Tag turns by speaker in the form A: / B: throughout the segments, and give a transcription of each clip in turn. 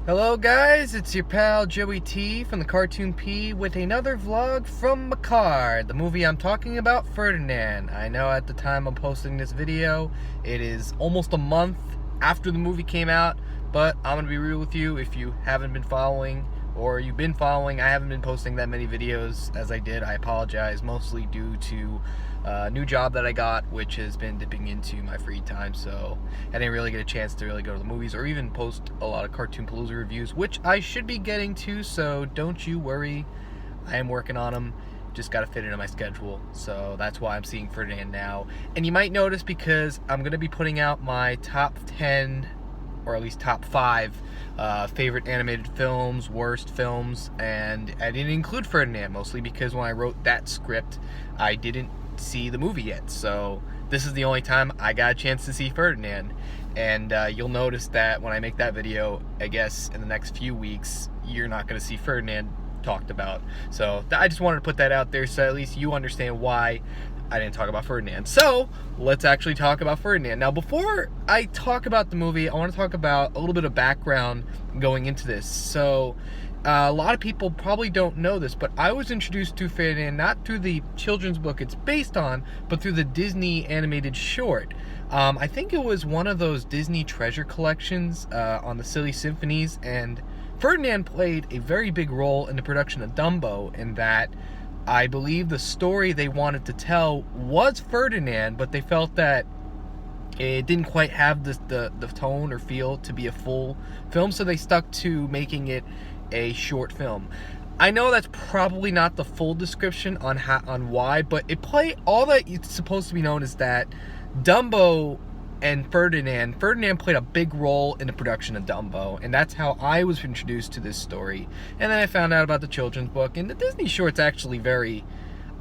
A: Hello guys, it's your pal Joey.T. from the Cartoon.P with another vlog from my car. The movie I'm talking about, Ferdinand. I know at the time I'm posting this video, it is almost a month after the movie came out, but I'm going to be real with you. If you haven't been following, or you've been following, I haven't been posting that many videos as I did. I apologize, mostly due to a new job that I got, which has been dipping into my free time, so I didn't really get a chance to really go to the movies or even post a lot of Cartoon Palooza reviews, which I should be getting to, so don't you worry. I am working on them. Just got to fit into my schedule, so that's why I'm seeing Ferdinand now. And you might notice, because I'm going to be putting out my top 10, or at least top 5 favorite animated films, worst films, and I didn't include Ferdinand, mostly because when I wrote that script, I didn't see the movie yet, so this is the only time I got a chance to see Ferdinand. And you'll notice that when I make that video, I guess in the next few weeks, you're not going to see Ferdinand talked about. So I just wanted to put that out there so at least you understand why I didn't talk about Ferdinand. So let's actually talk about Ferdinand. Now, before I talk about the movie, I want to talk about a little bit of background going into this. So a lot of people probably don't know this, but I was introduced to Ferdinand not through the children's book it's based on, but through the Disney animated short. I think it was one of those Disney treasure collections on the Silly Symphonies, and Ferdinand played a very big role in the production of Dumbo, in that I believe the story they wanted to tell was Ferdinand, but they felt that it didn't quite have the tone or feel to be a full film, so they stuck to making it a short film. I know that's probably not the full description on why, but all that it's supposed to be known is that Dumbo and Ferdinand played a big role in the production of Dumbo, and that's how I was introduced to this story. And then I found out about the children's book, and the Disney short's actually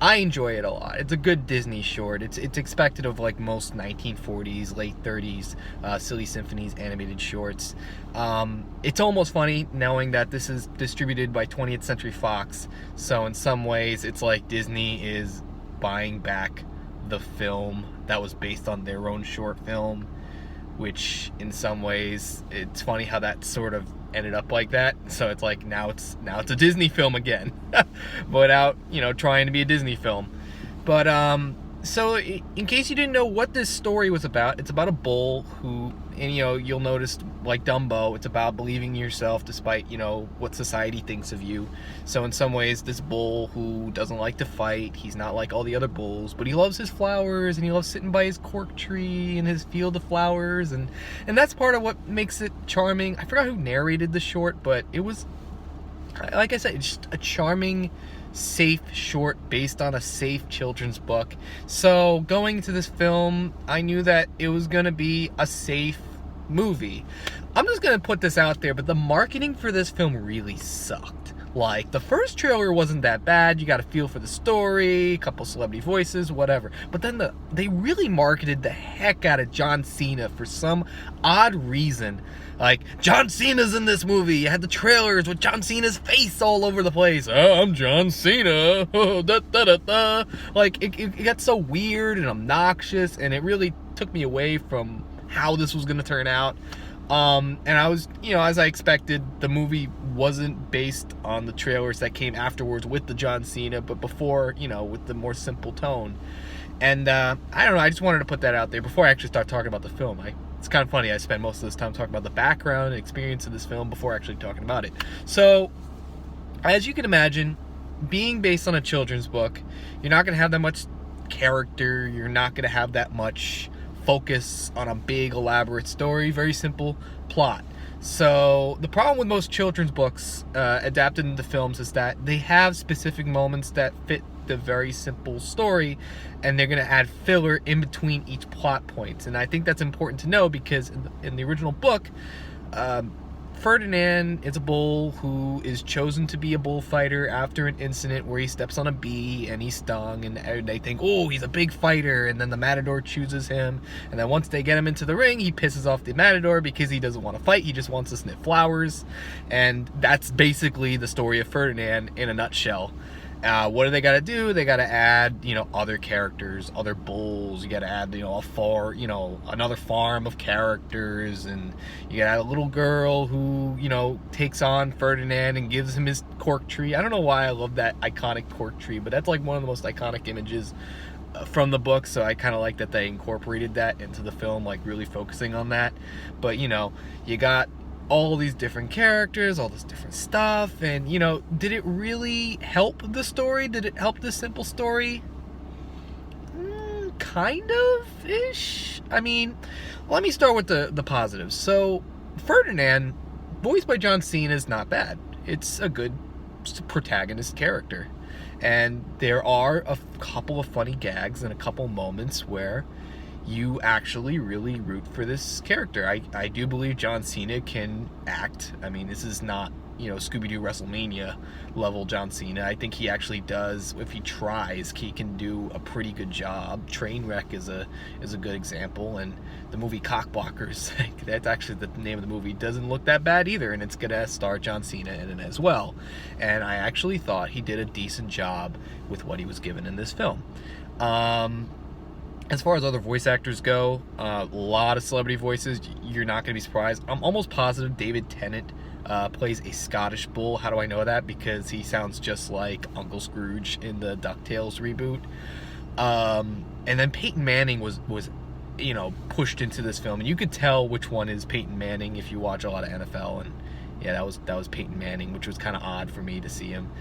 A: I enjoy it a lot. It's a good Disney short. It's expected of like most 1940s, late 30s Silly Symphonies animated shorts. It's almost funny knowing that this is distributed by 20th Century Fox, so in some ways it's like Disney is buying back the film that was based on their own short film, which in some ways it's funny how that sort of ended up like that. So it's like now it's a Disney film again, but out trying to be a Disney film. But so in case you didn't know what this story was about, it's about a bull who, and you'll notice, like Dumbo, it's about believing in yourself despite what society thinks of you. So in some ways, this bull who doesn't like to fight, he's not like all the other bulls, but he loves his flowers, and he loves sitting by his cork tree in his field of flowers, and that's part of what makes it charming. I forgot who narrated the short, but it was, like I said, it's just a charming, safe short based on a safe children's book. So going into this film, I knew that it was gonna be a safe movie. I'm just gonna put this out there, but the marketing for this film really sucked. Like, the first trailer wasn't that bad. You got a feel for the story, a couple celebrity voices, whatever. But then they really marketed the heck out of John Cena for some odd reason. Like, John Cena's in this movie. You had the trailers with John Cena's face all over the place. Oh, I'm John Cena. Oh, da, da, da, da. Like, it got so weird and obnoxious, and it really took me away from how this was going to turn out. And I was, as I expected, the movie wasn't based on the trailers that came afterwards with the John Cena, but before, with the more simple tone. And I don't know, I just wanted to put that out there before I actually start talking about the film. It's kind of funny, I spend most of this time talking about the background and experience of this film before actually talking about it. So, as you can imagine, being based on a children's book, you're not going to have that much character, you're not going to have that much focus on a big elaborate story, very simple plot. So the problem with most children's books adapted into films is that they have specific moments that fit the very simple story, and they're going to add filler in between each plot points. And I think that's important to know, because in the original book, Ferdinand is a bull who is chosen to be a bullfighter after an incident where he steps on a bee and he's stung, and they think, oh, he's a big fighter, and then the matador chooses him, and then once they get him into the ring, he pisses off the matador because he doesn't want to fight, he just wants to sniff flowers. And that's basically the story of Ferdinand in a nutshell. What do they got to do? They got to add, other characters, other bulls. You got to add, another farm of characters, and you got to add a little girl who, takes on Ferdinand and gives him his cork tree. I don't know why I love that iconic cork tree, but that's like one of the most iconic images from the book, so I kind of like that they incorporated that into the film, like really focusing on that. But, you got all these different characters, all this different stuff, and did it really help the story? Did it help the simple story? Kind of ish. I mean, let me start with the positives. So Ferdinand, voiced by John Cena, is not bad. It's a good protagonist character, and there are a couple of funny gags and a couple moments where you actually really root for this character. I do believe John Cena can act. I mean, this is not, Scooby-Doo WrestleMania level John Cena. I think he actually does. If he tries, he can do a pretty good job. Trainwreck is a good example, and the movie Cockblockers, that's actually the name of the movie, doesn't look that bad either, and it's gonna star John Cena in it as well. And I actually thought he did a decent job with what he was given in this film. As far as other voice actors go, a lot of celebrity voices. You're not going to be surprised. I'm almost positive David Tennant plays a Scottish bull. How do I know that? Because he sounds just like Uncle Scrooge in the DuckTales reboot. And then Peyton Manning was pushed into this film, and you could tell which one is Peyton Manning if you watch a lot of NFL. And yeah, that was Peyton Manning, which was kind of odd for me to see him.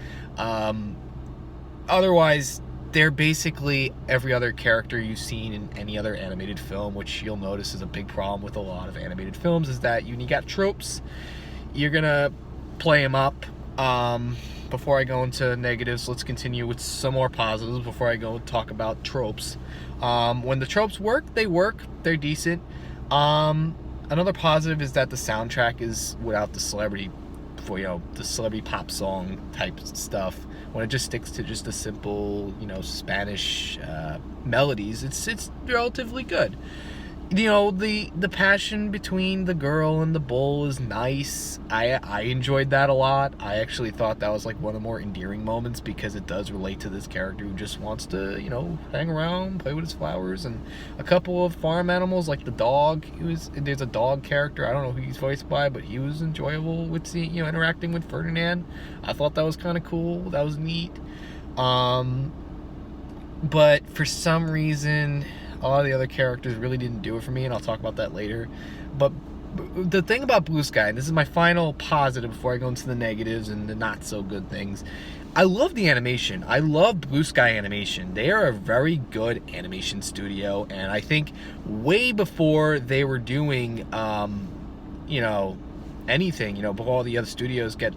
A: Otherwise, they're basically every other character you've seen in any other animated film, which you'll notice is a big problem with a lot of animated films, is that you got tropes, you're gonna play them up. Before I go into negatives, let's continue with some more positives before I go talk about tropes. When the tropes work, they're decent. Another positive is that the soundtrack is without the celebrity, the celebrity pop song type stuff. When it just sticks to just the simple, Spanish melodies, it's relatively good. The passion between the girl and the bull is nice. I enjoyed that a lot. I actually thought that was like one of the more endearing moments, because it does relate to this character who just wants to, hang around, play with his flowers. And a couple of farm animals, like the dog. There's a dog character. I don't know who he's voiced by, but he was enjoyable with seeing, interacting with Ferdinand. I thought that was kind of cool. That was neat. But for some reason, a lot of the other characters really didn't do it for me, and I'll talk about that later. But the thing about Blue Sky, and this is my final positive before I go into the negatives and the not so good things, I love the animation. I love Blue Sky Animation. They are a very good animation studio, and I think way before they were doing, anything, before all the other studios get,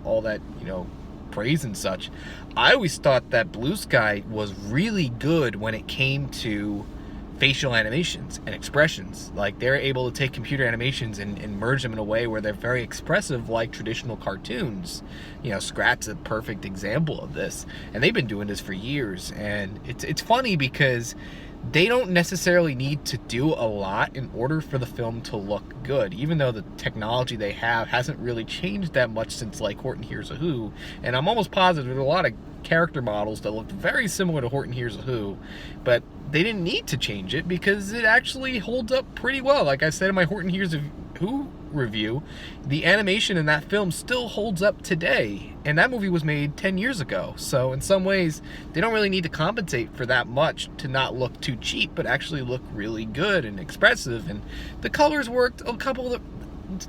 A: all that, praise and such, I always thought that Blue Sky was really good when it came to facial animations and expressions. Like, they're able to take computer animations and merge them in a way where they're very expressive, like traditional cartoons. Scrat's a perfect example of this, and they've been doing this for years. And it's funny because they don't necessarily need to do a lot in order for the film to look good, even though the technology they have hasn't really changed that much since, like, Horton Hears a Who. And I'm almost positive there's a lot of character models that looked very similar to Horton Hears a Who, but they didn't need to change it because it actually holds up pretty well. Like I said in my Horton Hears a Who review, the animation in that film still holds up today, and that movie was made 10 years ago. So in some ways, they don't really need to compensate for that much to not look too cheap, but actually look really good and expressive. And the colors worked. A couple of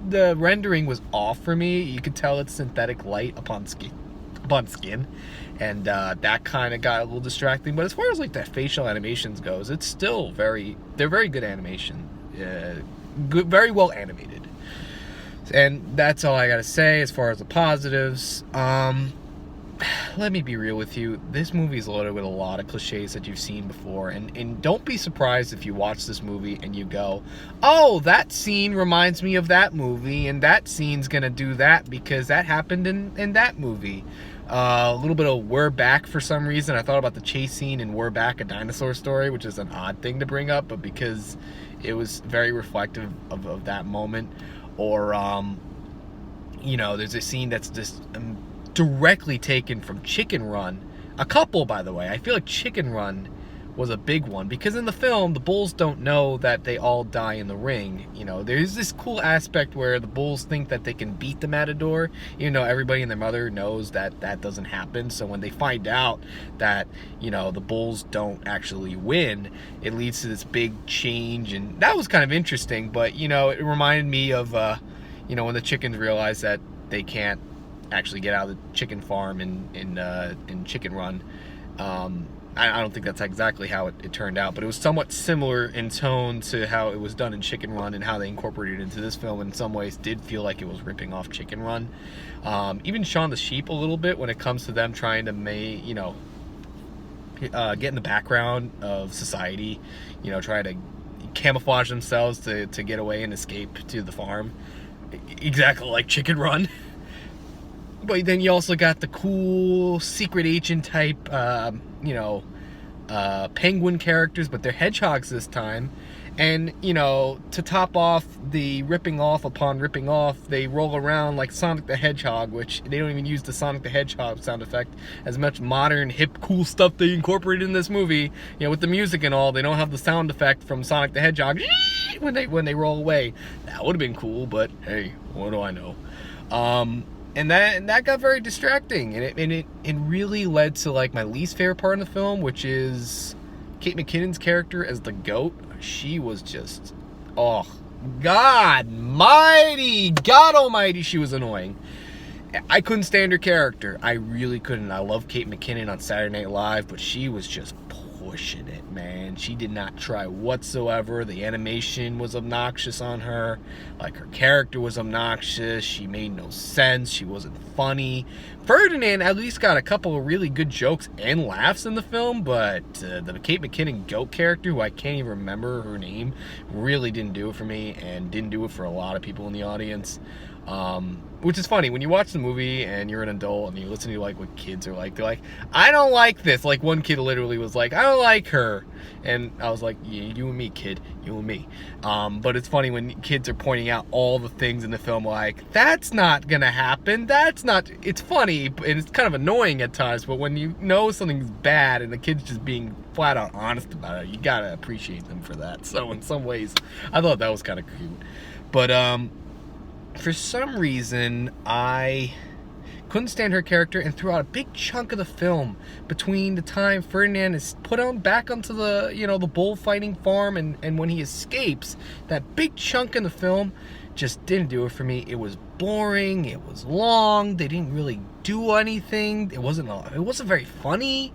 A: the rendering was off for me. You could tell it's synthetic light upon skin, and that kind of got a little distracting. But as far as like the facial animations goes, it's still they're very good animation, good, very well animated. And that's all I gotta say as far as the positives. Let me be real with you. This movie is loaded with a lot of cliches that you've seen before, and don't be surprised if you watch this movie and you go, oh, that scene reminds me of that movie, and that scene's gonna do that because that happened in that movie. A little bit of We're Back for some reason. I thought about the chase scene in We're Back, A Dinosaur Story, which is an odd thing to bring up, but because it was very reflective of that moment. Or, there's a scene that's just directly taken from Chicken Run, A couple, by the way. I feel like Chicken Run was a big one, because in the film, the bulls don't know that they all die in the ring. You know, there's this cool aspect where the bulls think that they can beat the matador, even though everybody and their mother knows that that doesn't happen. So when they find out that, you know, the bulls don't actually win, it leads to this big change, and that was kind of interesting. But, you know, it reminded me of, you know, when the chickens realize that they can't actually get out of the chicken farm in Chicken Run. I don't think that's exactly how it turned out, but it was somewhat similar in tone to how it was done in Chicken Run, and how they incorporated it into this film. In some ways did feel like it was ripping off Chicken Run. Even Shaun the Sheep a little bit, when it comes to them trying to get in the background of society, you know, try to camouflage themselves to get away and escape to the farm. Exactly like Chicken Run. But then you also got the cool secret agent type, penguin characters, but they're hedgehogs this time. And, you know, to top off the ripping off upon ripping off, they roll around like Sonic the Hedgehog, which they don't even use the Sonic the Hedgehog sound effect. As much modern, hip, cool stuff they incorporated in this movie, you know, with the music and all, they don't have the sound effect from Sonic the Hedgehog when they roll away. That would have been cool, but hey, what do I know? And that got very distracting, and it really led to like my least favorite part of the film, which is Kate McKinnon's character as the goat. She was just, oh, God almighty, she was annoying. I couldn't stand her character. I really couldn't. I love Kate McKinnon on Saturday Night Live, but she was just pushing it, man. She did not try whatsoever. The animation was obnoxious on her. Like, her character was obnoxious. She made no sense. She wasn't funny. Ferdinand at least got a couple of really good jokes and laughs in the film, but the Kate McKinnon goat character, who I can't even remember her name, really didn't do it for me, and didn't do it for a lot of people in the audience. Which is funny, when you watch the movie and you're an adult and you listen to like what kids are like, they're like, I don't like this. Like, one kid literally was like, I don't like her. And I was like, yeah, you and me, kid, you and me. But it's funny when kids are pointing out all the things in the film, like, that's not gonna happen. It's funny, and it's kind of annoying at times, but when you know something's bad and the kid's just being flat out honest about it, you gotta appreciate them for that. So in some ways, I thought that was kind of cute. But, for some reason, I couldn't stand her character, and throughout a big chunk of the film, between the time Ferdinand is put on back onto the, you know, the bullfighting farm and when he escapes, that big chunk in the film just didn't do it for me. It was boring, it was long, they didn't really do anything, it wasn't very funny.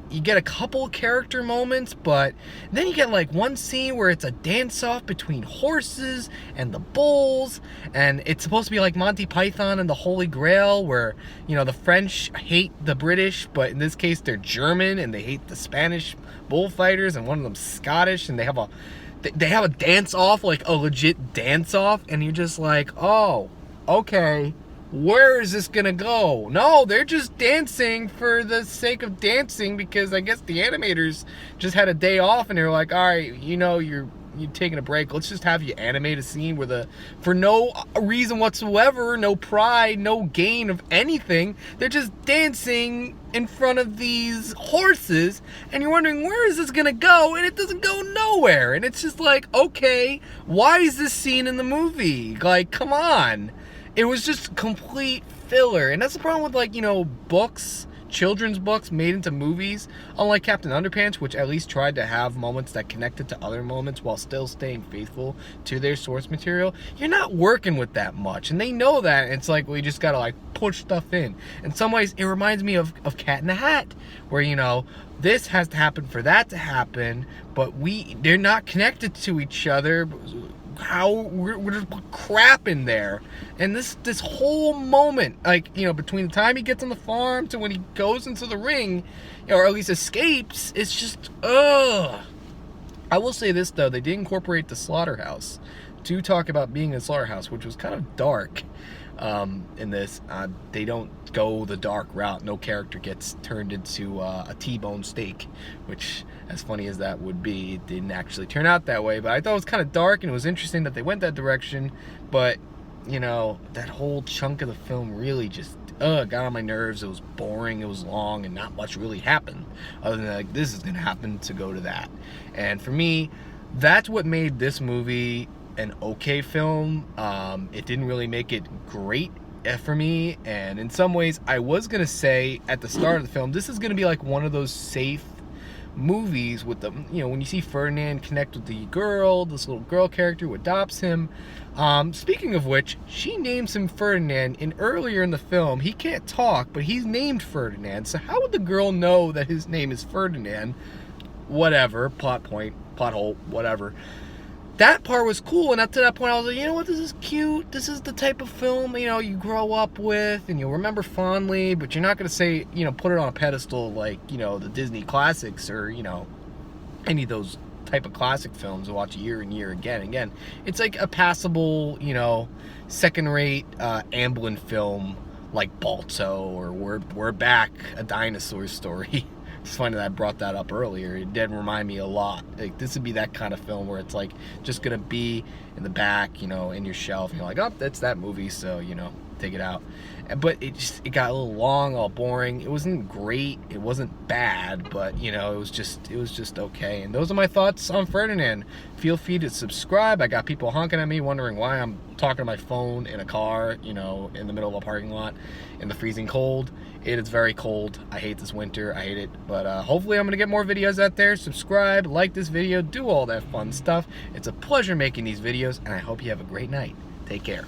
A: You get a couple character moments, but then you get like one scene where it's a dance-off between horses and the bulls, and it's supposed to be like Monty Python and the Holy Grail, where, you know, the French hate the British, but in this case they're German, and they hate the Spanish bullfighters, and one of them's Scottish, and they have a dance-off, like a legit dance-off, and you're just like, oh, okay. Where is this gonna go? No, they're just dancing for the sake of dancing, because I guess the animators just had a day off and they're like, all right, you know, you're taking a break. Let's just have you animate a scene where for no reason whatsoever, no pride, no gain of anything, they're just dancing in front of these horses, and you're wondering, where is this gonna go? And it doesn't go nowhere. And it's just like, okay, why is this scene in the movie? Like, come on. It was just complete filler. And that's the problem with, like, you know, books, children's books made into movies, unlike Captain Underpants, which at least tried to have moments that connected to other moments while still staying faithful to their source material. You're not working with that much, and they know that, and it's like, well, you just gotta, like, push stuff in. In some ways, it reminds me of Cat in the Hat, where, you know, this has to happen for that to happen, but they're not connected to each other. How we're just crap in there. And this whole moment, like, you know, between the time he gets on the farm to when he goes into the ring, or at least escapes, it's just, ugh. I will say this, though, they did incorporate the slaughterhouse to talk about being a slaughterhouse, which was kind of dark. In this, they don't go the dark route. No character gets turned into a T-bone steak, which, as funny as that would be, it didn't actually turn out that way. But I thought it was kind of dark, and it was interesting that they went that direction. But, you know, that whole chunk of the film really just, got on my nerves. It was boring, it was long, and not much really happened other than like, this is gonna happen to go to that. And for me, that's what made this movie an okay film. It didn't really make it great for me, and in some ways I was gonna say at the start of the film, this is gonna be like one of those safe movies with the, you know, when you see Ferdinand connect with the girl, this little girl character who adopts him. Speaking of which, she names him Ferdinand, and earlier in the film, he can't talk, but he's named Ferdinand. So how would the girl know that his name is Ferdinand? Whatever, plot point, plot hole, whatever. That part was cool, and up to that point I was like, you know what, this is cute. This is the type of film, you know, you grow up with and you'll remember fondly, but you're not going to say, you know, put it on a pedestal like, you know, the Disney classics or, you know, any of those type of classic films to watch year and year again and again. It's like a passable, you know, second-rate Amblin film like Balto or We're Back, A Dinosaur Story. It's funny that I brought that up earlier. It did remind me a lot. Like, this would be that kind of film where it's like just gonna be in the back, you know, in your shelf, and you're like, oh, that's that movie, so, you know, take it out. But it got a little long, all boring. It wasn't great, it wasn't bad, but, you know, it was just okay. And those are my thoughts on Ferdinand. Feel free to subscribe. I got people honking at me wondering why I'm talking to my phone in a car, you know, in the middle of a parking lot in the freezing cold. It is very cold. I hate this winter. I hate it. But hopefully I'm going to get more videos out there. Subscribe, like this video, do all that fun stuff. It's a pleasure making these videos, and I hope you have a great night. Take care.